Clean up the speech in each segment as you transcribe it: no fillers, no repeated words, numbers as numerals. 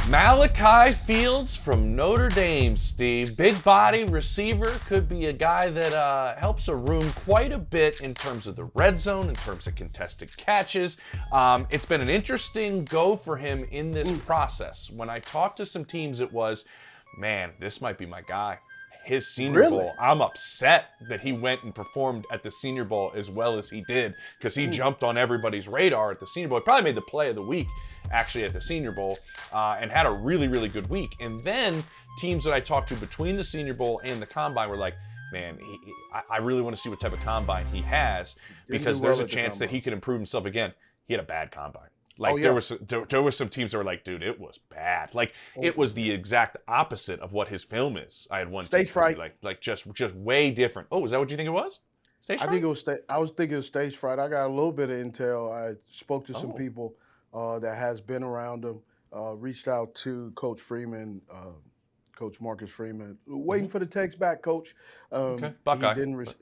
Malachi Fields from Notre Dame, Steve. Big body receiver, could be a guy that helps a room quite a bit in terms of the red zone, in terms of contested catches. It's been an interesting go for him in this process. When I talked to some teams, it was, man, this might be my guy. His Senior Bowl, I'm upset that he went and performed at the Senior Bowl as well as he did, because he jumped on everybody's radar at the Senior Bowl. He probably made the play of the week, actually, at the Senior Bowl, and had a really, really good week. And then teams that I talked to between the Senior Bowl and the Combine were like, man, I really want to see what type of Combine he has, because there's a chance that he could improve himself again. He had a bad Combine. Like, there was some teams that were like, dude, it was bad. Like, it was the exact opposite of what his film is. I had one stage fright, like just way different. Oh, is that what you think it was? Stage fright? I think it was. I was thinking of stage fright. I got a little bit of intel. I spoke to some people that has been around him. Reached out to Coach Freeman, Coach Marcus Freeman, waiting for the text back, Coach. Okay, Buckeye.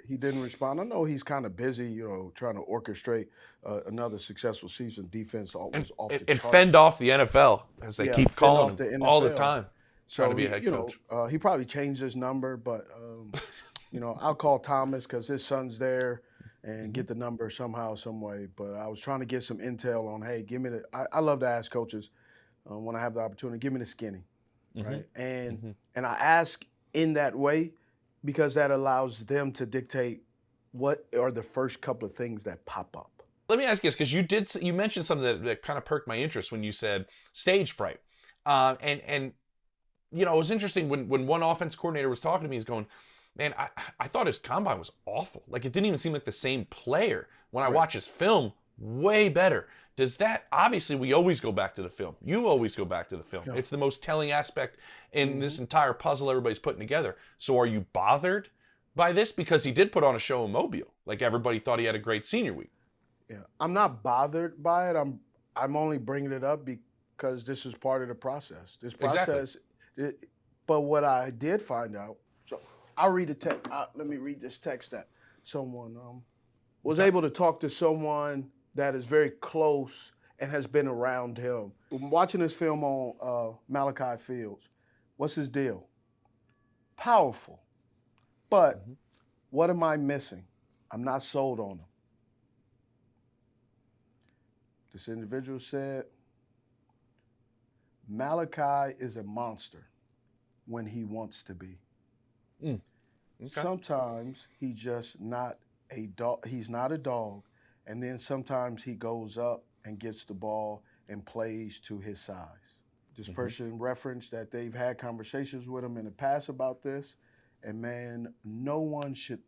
He didn't respond. I know he's kind of busy, trying to orchestrate another successful season. Defense always off the charts. And fend off the NFL, as they keep calling him all the time. So trying to be a head coach. He probably changed his number, but I'll call Thomas because his son's there and get the number somehow, some way. But I was trying to get some intel on, hey, give me the. I love to ask coaches when I have the opportunity, give me the skinny. Right. And I ask in that way because that allows them to dictate what are the first couple of things that pop up. Let me ask you this, because you mentioned something that kind of perked my interest when you said stage fright. And it was interesting when one offense coordinator was talking to me, he's going, man, I thought his combine was awful. Like, it didn't even seem like the same player. When I watch his film, way better. Does that, obviously we always go back to the film. You always go back to the film. Yeah. It's the most telling aspect in this entire puzzle everybody's putting together. So are you bothered by this? Because he did put on a show in Mobile. Like, everybody thought he had a great senior week. Yeah, I'm not bothered by it. I'm only bringing it up because this is part of the process. This process, exactly. But what I did find out, so I'll read the text. Let me read this text that someone was able to talk to someone that is very close and has been around him. I'm watching this film on Malachi Fields. What's his deal? Powerful. But what am I missing? I'm not sold on him. This individual said, Malachi is a monster when he wants to be. Okay. Sometimes he's just not a dog. He's not a dog. And then sometimes he goes up and gets the ball and plays to his size. This person referenced that they've had conversations with him in the past about this. And man, no one should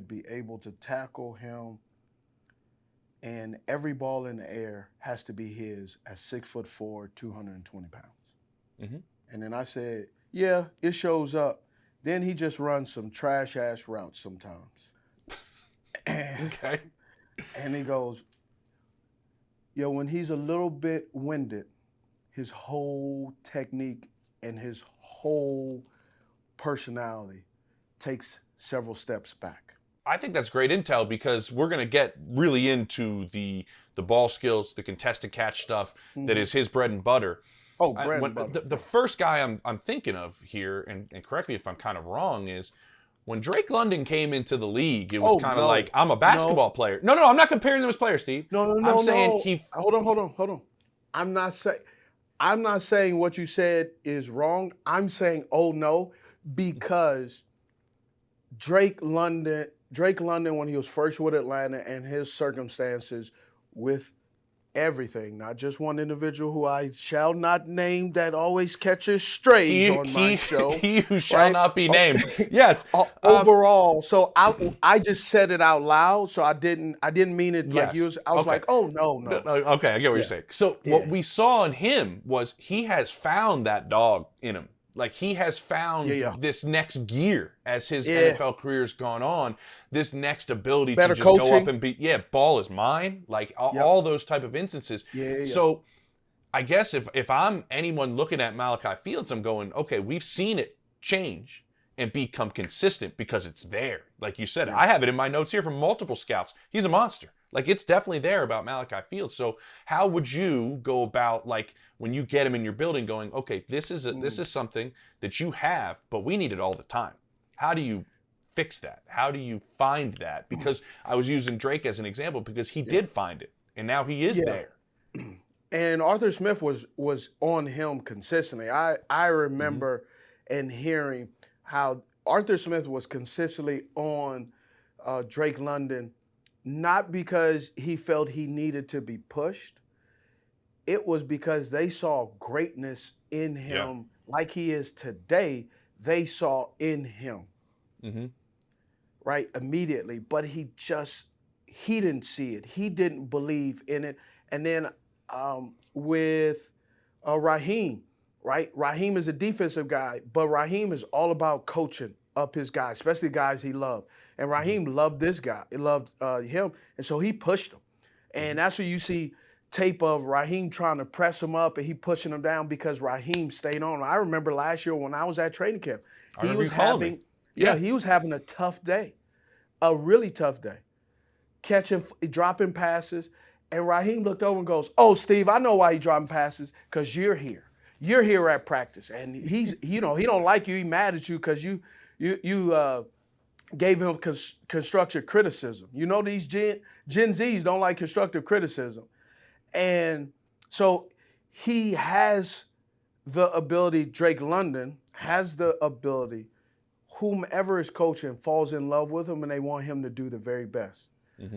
be able to tackle him. And every ball in the air has to be his at 6'4", 220 pounds. And then I said, yeah, it shows up. Then he just runs some trash ass routes sometimes. And he goes, when he's a little bit winded, his whole technique and his whole personality takes several steps back. I think that's great intel, because we're going to get really into the ball skills, the contested catch stuff that is his bread and butter. Oh, bread and butter. The first guy I'm thinking of here, and correct me if I'm kind of wrong, is when Drake London came into the league, it was kind of like, I'm a basketball player. No, I'm not comparing them as players, Steve. I'm saying he. Hold on. I'm not saying what you said is wrong. I'm saying, because Drake London, when he was first with Atlanta and his circumstances with everything, not just one individual who I shall not name that always catches strays on my show. He who shall not be named. Yes. Overall, so I just said it out loud, so I didn't mean it like you. I was like, oh no. Okay, I get what you're saying. So what we saw in him was he has found that dog in him. Like, he has found this next gear as his NFL career's gone on, this next ability to just go up and be, ball is mine, like all those type of instances. So I guess if I'm anyone looking at Malachi Fields, I'm going, okay, we've seen it change and become consistent because it's there. Like you said, I have it in my notes here from multiple scouts. He's a monster. Like, it's definitely there about Malachi Fields. So how would you go about, like, when you get him in your building going, okay, this is something that you have, but we need it all the time. How do you fix that? How do you find that? Because I was using Drake as an example because he did find it, and now he is there. And Arthur Smith was on him consistently. I remember and hearing how Arthur Smith was consistently on Drake London, not because he felt he needed to be pushed. It was because they saw greatness in him, like he is today. They saw in him, right, immediately. But he didn't see it. He didn't believe in it. And then with Raheem, right? Raheem is a defensive guy, but Raheem is all about coaching up his guys, especially guys he loved. And Raheem loved this guy. He loved him. And so he pushed him. And that's what you see tape of Raheem trying to press him up and he pushing him down because Raheem stayed on. I remember last year when I was at training camp, he was having a tough day, a really tough day, dropping passes. And Raheem looked over and goes, "Oh, Steve, I know why he's dropping passes, because you're here. You're here at practice. And he's, he don't like you. He's mad at you because you gave him constructive criticism. You know, these Gen Zs don't like constructive criticism." And so he has the ability, Drake London has the ability, whomever is coaching falls in love with him and they want him to do the very best.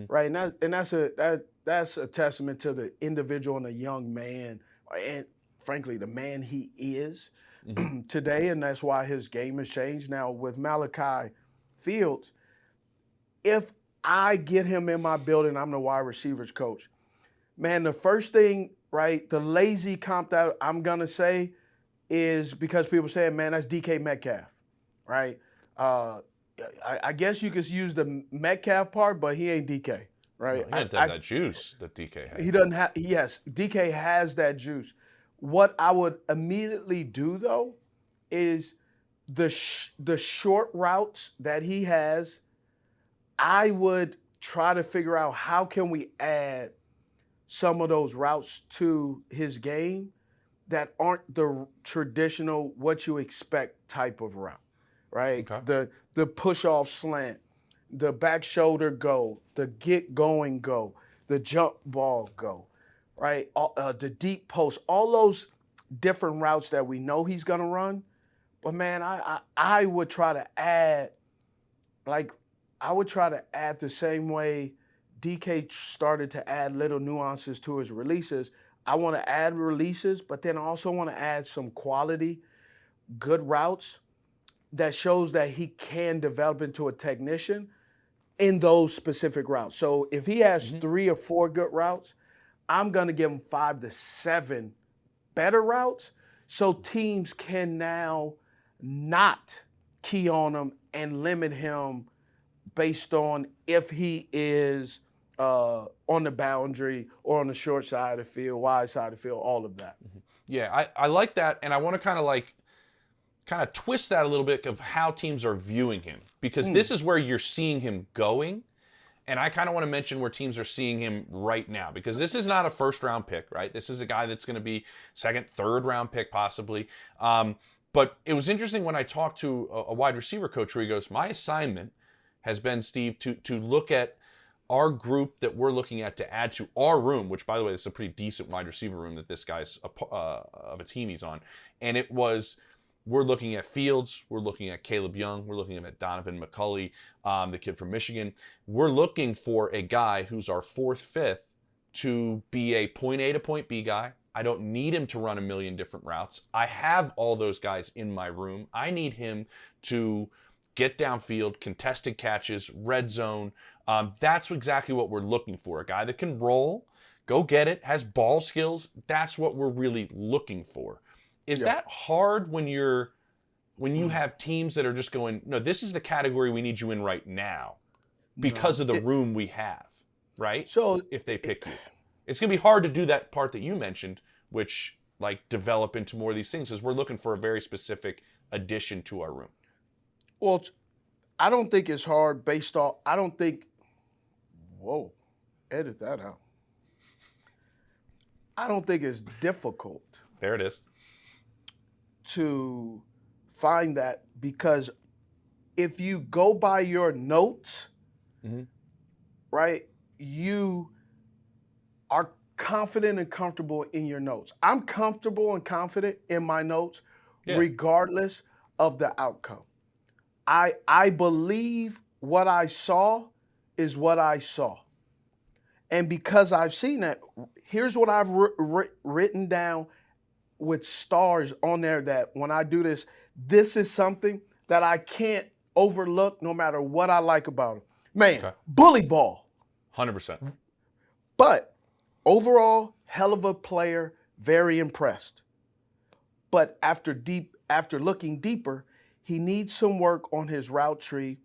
Right. And that's a testament to the individual and the young man, and frankly, the man he is today. And that's why his game has changed. Now with Malachi Fields, if I get him in my building, I'm the wide receivers coach. Man, the first thing, right, the lazy comp that I'm going to say is, because people say, man, that's DK Metcalf, right? I guess you could use the Metcalf part, but he ain't DK, right? No, he doesn't have that juice that DK has. He doesn't have, yes, DK has that juice. What I would immediately do, though, is the short routes that he has, I would try to figure out how can we add some of those routes to his game that aren't the traditional what you expect type of route, right? Okay. The push-off slant, the back shoulder go, the get going go, the jump ball go, right? The deep post, all those different routes that we know he's going to run. But, man, I would try to add, the same way DK started to add little nuances to his releases. I want to add releases, but then I also want to add some quality, good routes that shows that he can develop into a technician in those specific routes. So if he has 3 or 4 good routes, I'm going to give him 5 to 7 better routes so teams can now not key on him and limit him based on if he is on the boundary or on the short side of the field, wide side of the field, all of that. Yeah, I like that, and I want to kind of twist that a little bit of how teams are viewing him, because this is where you're seeing him going, and I kind of want to mention where teams are seeing him right now, because this is not a first-round pick, right? This is a guy that's going to be second, third-round pick possibly. But it was interesting when I talked to a wide receiver coach where he goes, my assignment has been, Steve, to look at our group that we're looking at to add to our room, which, by the way, this is a pretty decent wide receiver room that this guy's of a team he's on. And it was, we're looking at Fields, we're looking at Caleb Young, we're looking at Donovan McCulley, the kid from Michigan. We're looking for a guy who's our 4th, 5th to be a point A to point B guy. I don't need him to run a million different routes. I have all those guys in my room. I need him to get downfield, contested catches, red zone. That's exactly what we're looking for. A guy that can roll, go get it, has ball skills. That's what we're really looking for. Is that hard when you have teams that are just going, no, this is the category we need you in right now because of the room we have, right? So if they pick you, it's going to be hard to do that part that you mentioned, which develop into more of these things, as we're looking for a very specific addition to our room. Well, I don't think it's hard based off, edit that out. I don't think it's difficult. There it is. To find that, because if you go by your notes, right, you are confident and comfortable in your notes. I'm comfortable and confident in my notes, regardless of the outcome. I believe what I saw is what I saw. And because I've seen that, here's what I've written down with stars on there, that when I do this, this is something that I can't overlook no matter what I like about him. Man, bully ball. 100%. But overall, hell of a player, very impressed. But after looking deeper, he needs some work on his route tree,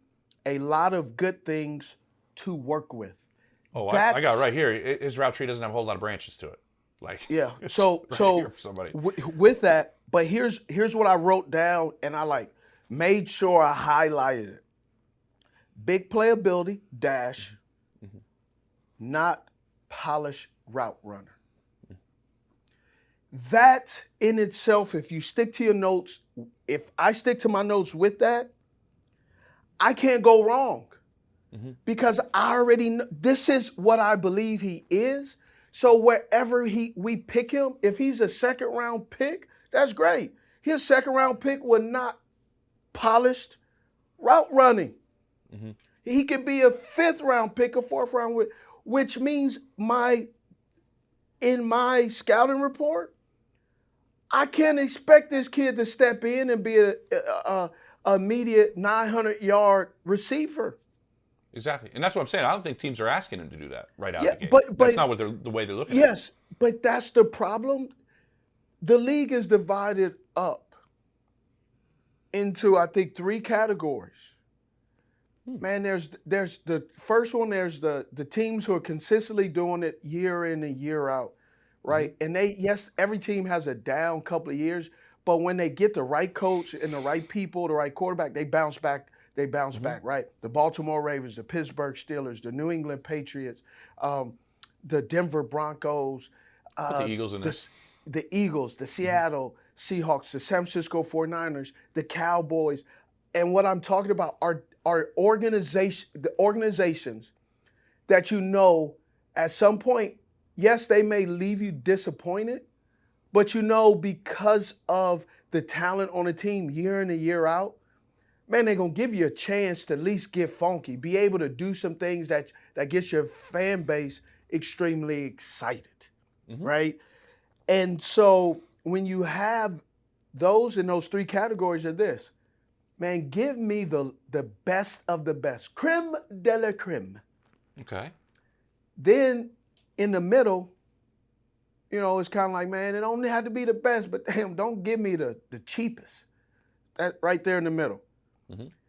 a lot of good things to work with. Oh, I got it right here. His route tree doesn't have a whole lot of branches to it. Like, yeah. It's So right so here for somebody. with that, but here's what I wrote down, and I made sure I highlighted it. Big playability dash, not polished route runner. That in itself, if you stick to your notes, if I stick to my notes with that, I can't go wrong. Because I already know this is what I believe he is. So wherever we pick him, if he's a second round pick, that's great. His second round pick was not polished route running. He could be a fifth round pick, a fourth round, which means in my scouting report, I can't expect this kid to step in and be a immediate 900-yard receiver. Exactly. And that's what I'm saying. I don't think teams are asking him to do that right out of the gate. But that's not the way they're looking at it. Yes, but that's the problem. The league is divided up into, I think, 3 categories. Man, there's the first one, there's the teams who are consistently doing it year in and year out, right? And every team has a down couple of years, but when they get the right coach and the right people, the right quarterback, they bounce back. Back, right? The Baltimore Ravens, the Pittsburgh Steelers, the New England Patriots, the Denver Broncos, Put the Eagles in this. The Eagles, the Seattle Seahawks, the San Francisco 49ers, the Cowboys. And what I'm talking about are the organizations that at some point, yes, they may leave you disappointed, but because of the talent on the team year in and year out, man, they're going to give you a chance to at least get funky, be able to do some things that gets your fan base extremely excited, right? And so when you have those in those 3 categories of this, man, give me the best of the best, creme de la creme. Okay. Then in the middle, it's kind of like, man, it don't have to be the best, but damn, don't give me the cheapest. That right there in the middle.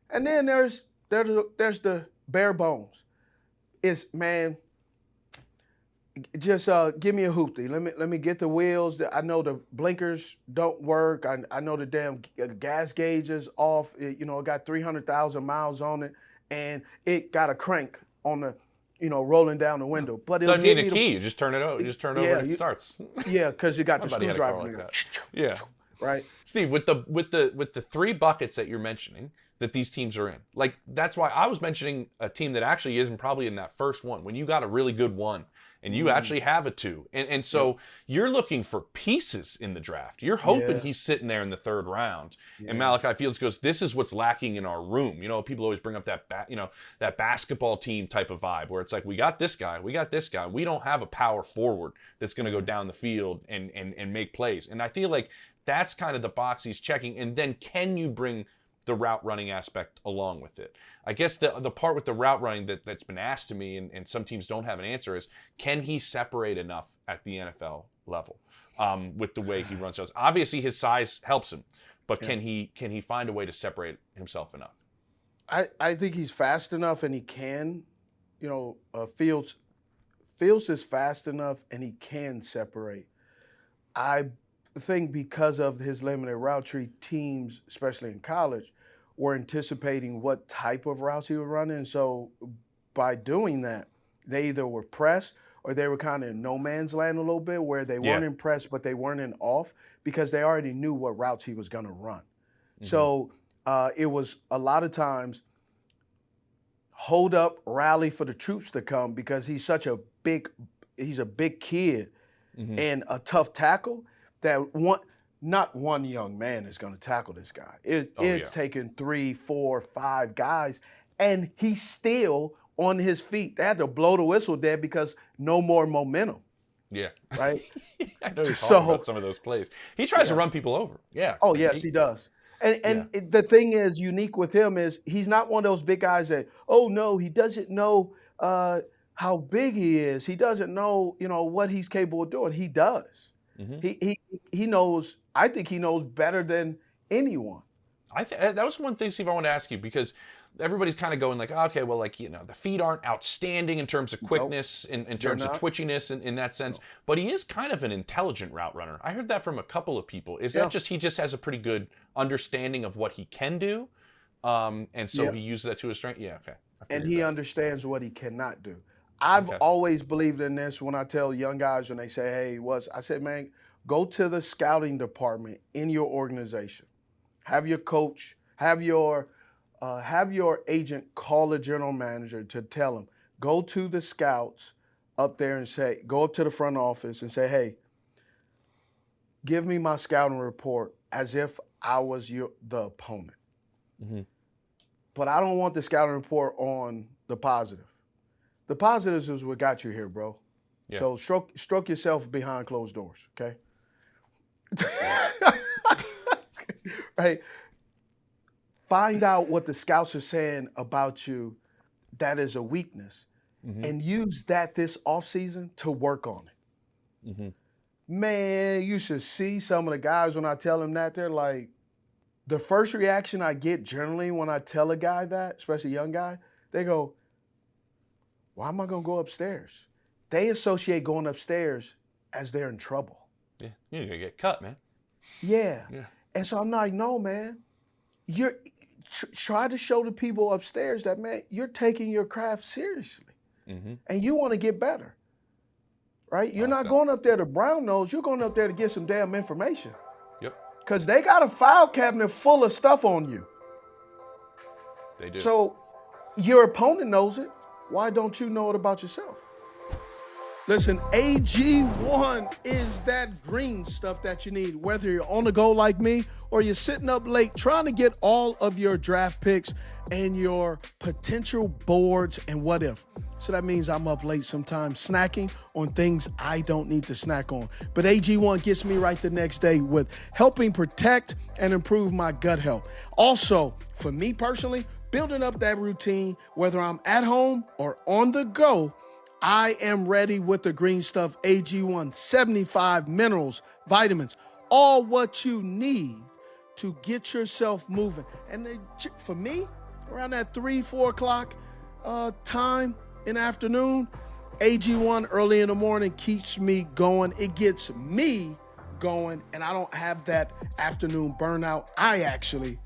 And then there's the bare bones. It's, man, just give me a hoopty. Let me get the wheels. I know the blinkers don't work. I know the damn gas gauge is off. It got 300,000 miles on it, and it got a crank on the, rolling down the window. But it doesn't need a key. You just turn it over. You just turn it over and it starts. Yeah, because you got the screwdriver. Like that. Yeah. Right. Steve, with the 3 buckets that you're mentioning that these teams are in, like, that's why I was mentioning a team that actually isn't probably in that first one, when you got a really good 1 and you actually have a 2. And so you're looking for pieces in the draft. You're hoping he's sitting there in the 3rd round. And Malachi Fields goes, this is what's lacking in our room. People always bring up that basketball team type of vibe where it's like, we got this guy. We don't have a power forward that's going to go down the field and make plays. And I feel like that's kind of the box he's checking. And then can you bring the route running aspect along with it? I guess the part with the route running that's been asked to me, and some teams don't have an answer, is can he separate enough at the NFL level with the way he runs those? Obviously, his size helps him, but can he find a way to separate himself enough? I think he's fast enough, and he can. Fields is fast enough, and he can separate. I think because of his limited route tree, teams, especially in college, were anticipating what type of routes he would run in. So by doing that, they either were pressed or they were kind of in no man's land a little bit, where they weren't impressed, but they weren't in off because they already knew what routes he was going to run. So it was a lot of times hold up, rally for the troops to come, because he's a big kid and a tough tackle that not one young man is going to tackle this guy. It's taking 3, 4, 5 guys, and he's still on his feet. They had to blow the whistle there because no more momentum. Yeah. Right? I know he's talking about some of those plays. He tries to run people over. Yeah. Oh, yes, he does. And the thing is unique with him is he's not one of those big guys that, oh, no, he doesn't know how big he is. He doesn't know, what he's capable of doing. He does. He knows. I think he knows better than anyone. That was one thing, Steve, I wanted to ask you, because everybody's kind of going like, okay, well, like, the feet aren't outstanding in terms of quickness, in terms of twitchiness in that sense, but he is kind of an intelligent route runner. I heard that from a couple of people. Is that just he just has a pretty good understanding of what he can do, and so he uses that to his strength? Yeah, okay. And he understands what he cannot do. I've always believed in this when I tell young guys when they say, hey, I said, man, go to the scouting department in your organization. Have your coach, have your agent call the general manager to tell him, go to the scouts up there and go up to the front office and say, hey, give me my scouting report as if I was the opponent. But I don't want the scouting report on the positive. The positives is what got you here, bro. Yeah. So stroke yourself behind closed doors, okay? Right? Find out what the scouts are saying about you that is a weakness, and use that this offseason to work on it. Man, you should see some of the guys when I tell them that. They're like, the first reaction I get generally when I tell a guy that, especially a young guy, they go, why am I going to go upstairs? They associate going upstairs as they're in trouble. Yeah, you're going to get cut, man. Yeah. And so I'm like, no, man. You're try to show the people upstairs that, man, you're taking your craft seriously. And you want to get better. Right? You're not going up there to brown nose. You're going up there to get some damn information. Yep. Because they got a file cabinet full of stuff on you. They do. So your opponent knows it. Why don't you know it about yourself? Listen, AG1 is that green stuff that you need, whether you're on the go like me or you're sitting up late trying to get all of your draft picks and your potential boards and what if. So that means I'm up late sometimes snacking on things I don't need to snack on. But AG1 gets me right the next day with helping protect and improve my gut health. Also, for me personally, building up that routine, whether I'm at home or on the go, I am ready with the green stuff AG1, 75 minerals, vitamins, all what you need to get yourself moving. And for me, around that 3, 4 o'clock time in the afternoon, AG1 early in the morning keeps me going. It gets me going, and I don't have that afternoon burnout. I actually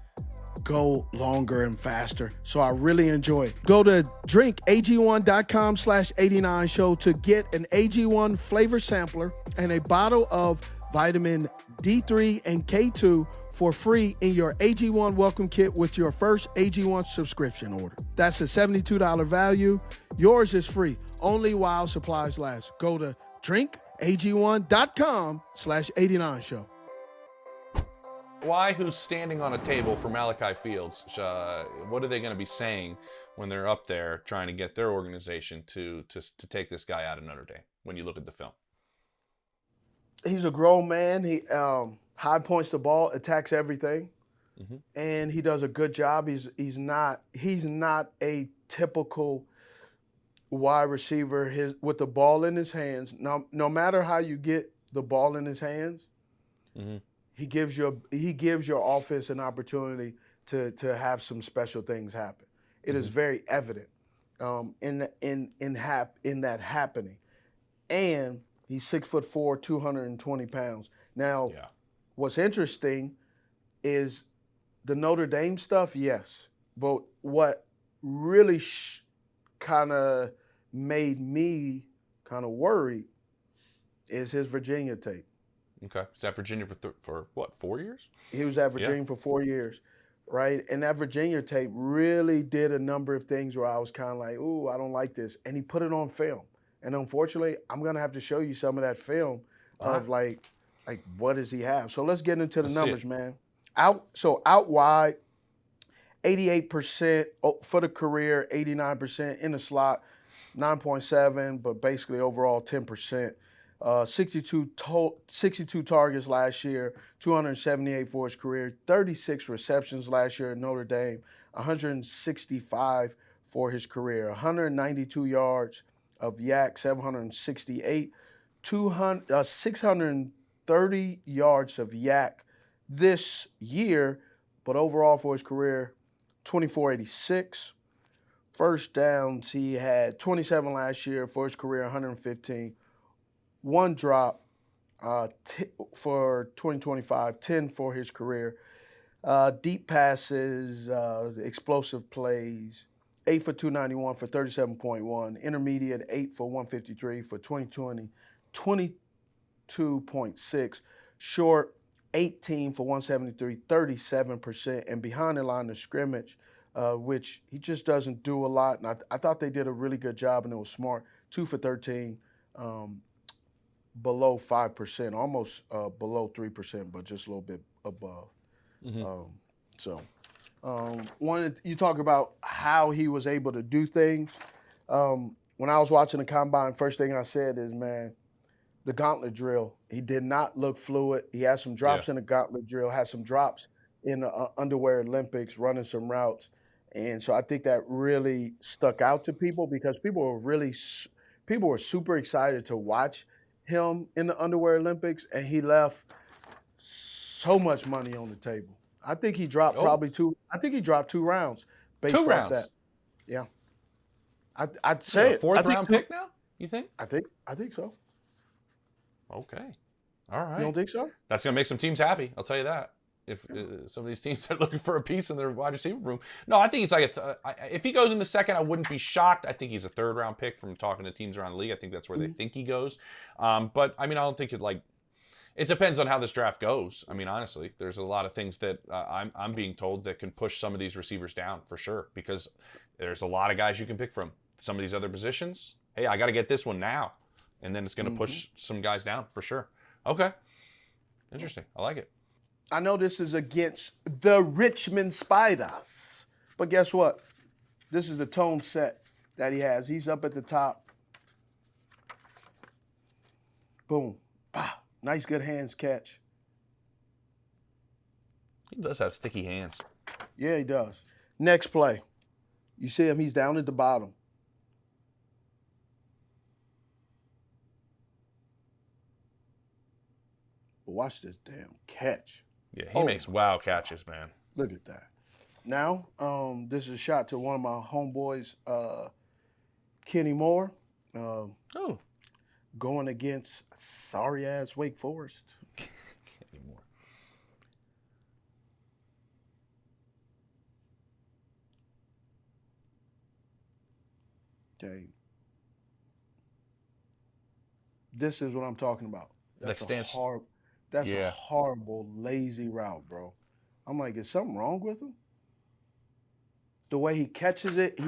go longer and faster. So I really enjoy it. Go to drinkag1.com/89show to get an AG1 flavor sampler and a bottle of vitamin D3 and K2 for free in your AG1 welcome kit with your first AG1 subscription order. That's a $72 value. Yours is free, only while supplies last. Go to drinkag1.com/89show. Why who's standing on a table for Malachi Fields? What are they going to be saying when they're up there trying to get their organization to take this guy out of Notre Dame when you look at the film? He's a grown man. He high points the ball, attacks everything, and he does a good job. He's not a typical wide receiver with the ball in his hands. No matter how you get the ball in his hands, he gives your offense an opportunity to have some special things happen. It is very evident in that happening. And he's 6'4", 220 pounds. Now, what's interesting is the Notre Dame stuff, yes. But what really kind of made me kind of worried is his Virginia tape. Okay. Is that Virginia for what, 4 years? He was at Virginia Yeah. for 4 years, right? And that Virginia tape really did a number of things where I was kind of like, ooh, I don't like this. And he put it on film. And unfortunately, I'm going to have to show you some of that film of like what does he have? So let's get into the numbers, man. Out wide, 88% for the career, 89% in the slot, 9.7, but basically overall 10%. 62 targets last year, 278 for his career, 36 receptions last year at Notre Dame, 165 for his career, 192 yards of yak, 768, 630 yards of yak this year, but overall for his career, 2486. First downs, he had 27 last year for his career, 115. One drop for 2025, 10 for his career. Deep passes, explosive plays, 8 for 291 for 37.1. Intermediate, 8 for 153 for 2020, 22.6. Short, 18 for 173, 37%. And behind the line of scrimmage, which he just doesn't do a lot. And I thought they did a really good job, and it was smart. 2 for 13. Below 5%, almost below 3%, but just a little bit above. You talk about how he was able to do things. When I was watching the combine, first thing I said is, man, the gauntlet drill. He did not look fluid. He had some drops in the gauntlet drill, had some drops in the underwear Olympics, running some routes. And so I think that really stuck out to people because people were super excited to watch him in the underwear Olympics, and he left so much money on the table. I think he dropped two rounds based off that. Yeah. I'd say a fourth round pick now, you think? I think so. Okay. All right. You don't think so? That's going to make some teams happy, I'll tell you that. If some of these teams are looking for a piece in their wide receiver room. No, I think he's like if he goes in the second, I wouldn't be shocked. I think he's a third round pick from talking to teams around the league. I think that's where they think he goes. But I mean, I don't think it depends on how this draft goes. I mean, honestly, there's a lot of things that I'm being told that can push some of these receivers down for sure, because there's a lot of guys you can pick from. Some of these other positions, hey, I got to get this one now, and then it's going to push some guys down for sure. Okay, interesting. I like it. I know this is against the Richmond Spiders, but guess what? This is the tone set that he has. He's up at the top. Boom. Bah. Nice, good hands catch. He does have sticky hands. Yeah, he does. Next play. You see him, he's down at the bottom. But watch this damn catch. Yeah, he makes wow catches, man. Look at that. Now, this is a shot to one of my homeboys, Kenny Moore. Going against sorry-ass Wake Forest. Kenny Moore. Dang. This is what I'm talking about. That's a horrible, lazy route, bro. I'm like, is something wrong with him? The way he catches it,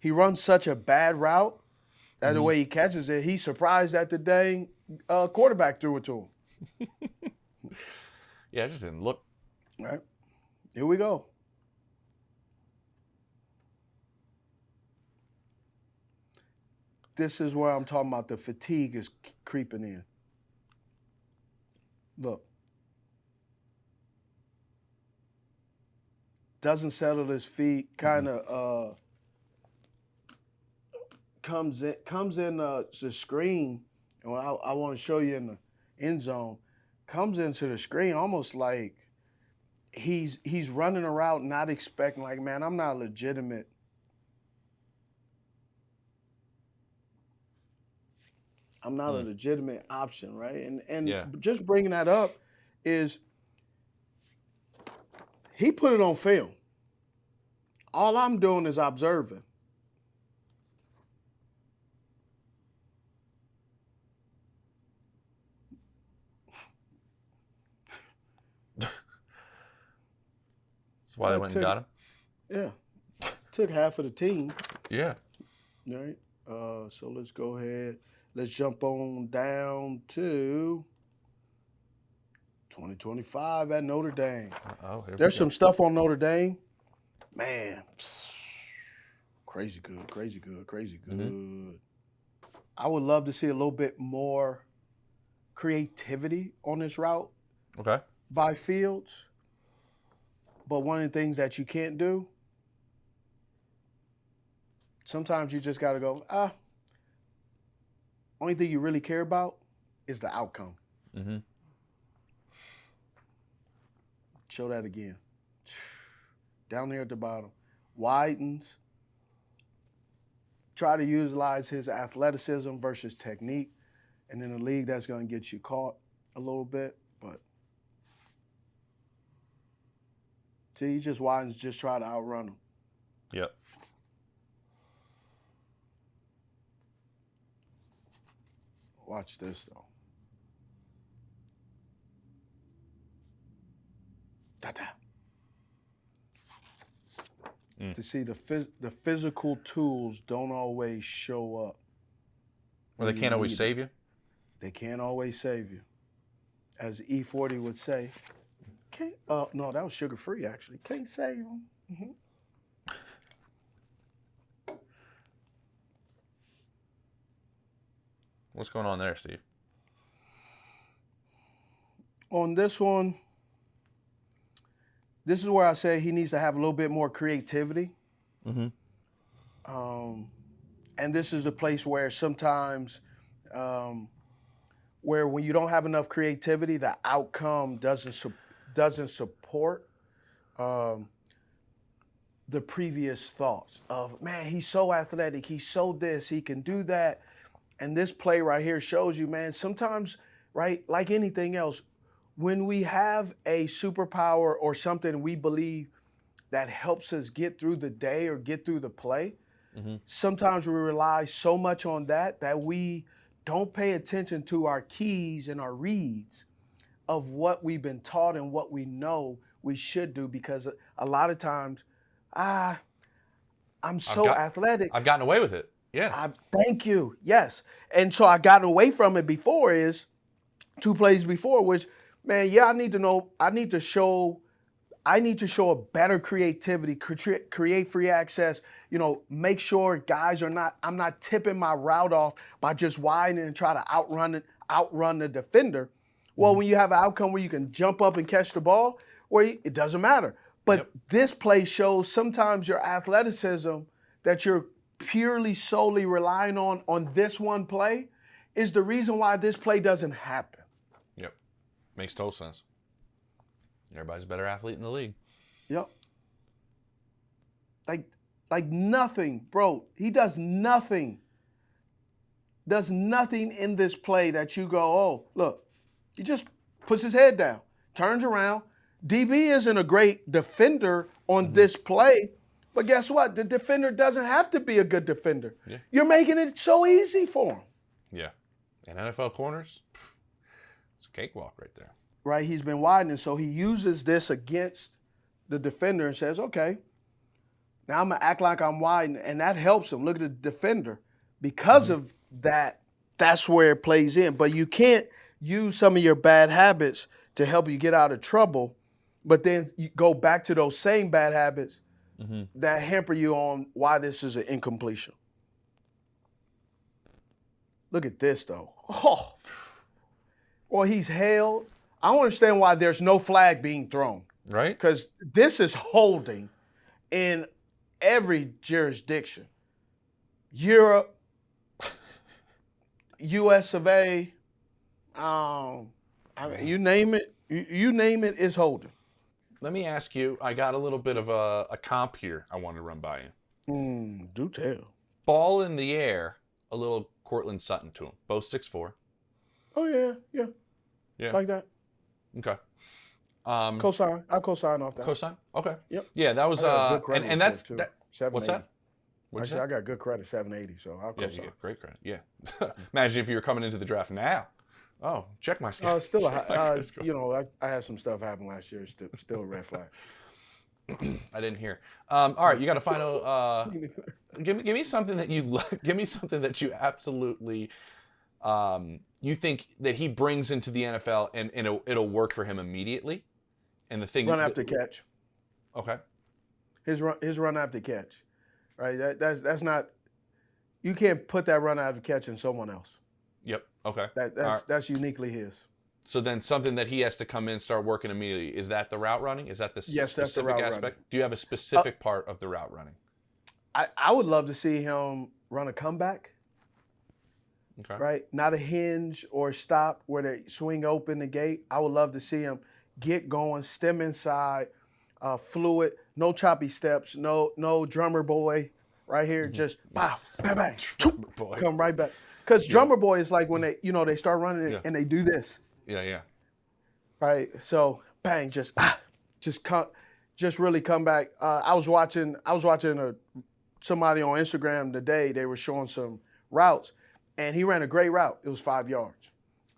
he runs such a bad route that the way he catches it, he's surprised that the dang quarterback threw it to him. Yeah, it just didn't look. All right, here we go. This is where I'm talking about the fatigue is creeping in. Look. Doesn't settle his feet, kind of comes in the screen, and I want to show you in the end zone, comes into the screen almost like he's running a route not expecting, like, man, I'm not legitimate. I'm not a legitimate option, right? And just bringing that up is he put it on film. All I'm doing is observing. That's why they went and got him? Yeah. Took half of the team. Yeah. All right. So let's go ahead. Let's jump on down to 2025 at Notre Dame. There's some stuff on Notre Dame. Man, crazy good. Mm-hmm. I would love to see a little bit more creativity on this route. Okay. By Fields. But one of the things that you can't do, sometimes you just got to go, only thing you really care about is the outcome. Mm-hmm. Show that again. Down there at the bottom. Widens. Try to utilize his athleticism versus technique. And in a league, that's going to get you caught a little bit. But see, he just widens, just try to outrun him. Yep. Watch this, though. To see the physical tools don't always show up. Well, they can't always save you? They can't always save you. As E40 would say, no, that was sugar-free, actually. Can't save them. Mm-hmm. What's going on there, Steve? On this one, this is where I say he needs to have a little bit more creativity. Mm-hmm. And this is a place where sometimes, where when you don't have enough creativity, the outcome doesn't support the previous thoughts of, man, he's so athletic, he's so this, he can do that. And this play right here shows you, man, sometimes, right, like anything else, when we have a superpower or something we believe that helps us get through the day or get through the play, mm-hmm. Sometimes we rely so much on that we don't pay attention to our keys and our reads of what we've been taught and what we know we should do, because a lot of times, I'm so athletic. I've gotten away with it. Yeah. Thank you. Yes. And so I got away from it before is 2 plays before, which, man, yeah, I need to show a better creativity, create free access, make sure guys I'm not tipping my route off by just widening and try to outrun the defender. Well, when you have an outcome where you can jump up and catch the ball, it doesn't matter. But This play shows sometimes your athleticism that you're purely solely relying on this one play is the reason why this play doesn't happen. Yep. Makes total sense. Everybody's a better athlete in the league. Yep. Like nothing, bro. He does nothing. Does nothing in this play that you go, oh, look. He just puts his head down, turns around. DB isn't a great defender on this play, but guess what? The defender doesn't have to be a good defender. Yeah. You're making it so easy for him. Yeah. And NFL corners, it's a cakewalk right there. Right, he's been widening, so he uses this against the defender and says, okay, now I'm going to act like I'm widening, and that helps him. Look at the defender. Because of that, that's where it plays in. But you can't use some of your bad habits to help you get out of trouble, but then you go back to those same bad habits that hamper you on why this is an incompletion. Look at this, though. Oh, well, he's held. I don't understand why there's no flag being thrown. Right. Because this is holding in every jurisdiction. Europe, US of A, you name it, it's holding. Let me ask you, I got a little bit of a comp here I want to run by you. Do tell. Ball in the air, a little Cortland Sutton to him. Both 6'4". Oh, yeah. Like that. Okay. Cosign. I'll cosign off that. Cosign? Okay. Yep. Yeah, that was and that's that. What's that? I got good credit, 780, so I'll cosign. Yeah, great credit. Yeah. Imagine if you were coming into the draft now. Oh, check my schedule. Still, I had some stuff happen last year. Still a red flag. I didn't hear. All right, you got a final. Give me something that you give me something that you absolutely you think that he brings into the NFL and it'll work for him immediately. And the thing Run after catch. Okay. His run after catch, right? That's not. You can't put that run after catch in someone else. Yep. Okay. That's uniquely his. So then something that he has to come in, start working immediately. Is that the route running? Is that the specific aspect? Running. Do you have a specific part of the route running? I would love to see him run a comeback. Okay. Right? Not a hinge or a stop where they swing open the gate. I would love to see him get going, stem inside, fluid, no choppy steps, no drummer boy right here. Just pow, bang, bang, come right back. Because drummer boy is like when they start running and they do this. Yeah. Right. So bang, just really come back. I was watching somebody on Instagram today. They were showing some routes, and he ran a great route. It was 5 yards.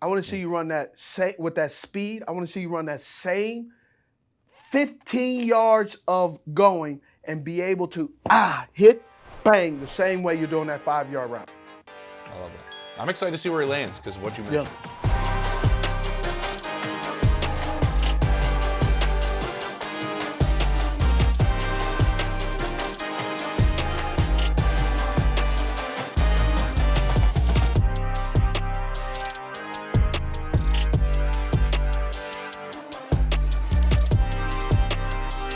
I want to see you run that with that speed. I want to see you run that same 15 yards of going and be able to hit, bang, the same way you're doing that 5-yard route. I love that. I'm excited to see where he lands because of what you mentioned. Yeah.